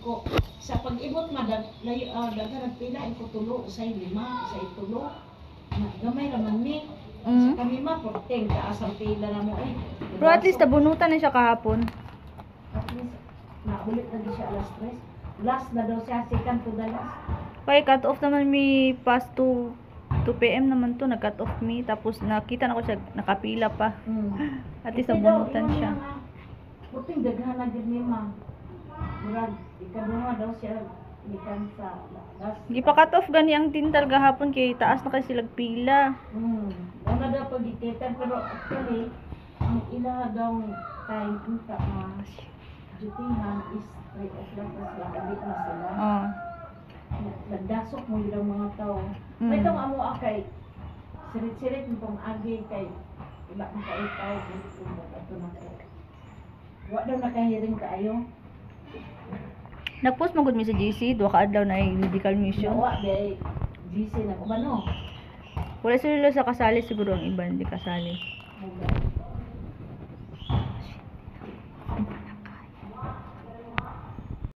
ko sa pag-ibot dagan pila ko tulo sa 5 sa itulo. Gamay ra man ni. Sa kami porteng taas ang pila na mo Pero at least nabunutan na siya kahapon. At least naulit na siya alas 3. Last na daw siya second to the last. Kaya cut off naman mi past 2 PM naman to, nag-cut off mi. Tapos nakita na ko siya, nakapila pa. At least nabunutan siya. Puting daghan na din ni ma. Murag, ikaduha daw siya ikan sa last. Di pa cut off gani ang tintal gahapon kay taas na kasi sila pila. Wala daw pag-ititan pero actually, ang ila daw time unta dutihan is 3 o'clock na sila, kabit na sila. Nagdasok mo yung mga tao. May itong amo akay, sirit-sirit mo pong agi kay iba na kaitaw, ito na kayo. Wala daw nakahiring kaayo. Nag-post magud mi sa GC, duha ka adlaw na ay medical mission. Nawa, day GC na ko ba no? Wala sila sa kasali siguro ang iba hindi kasali.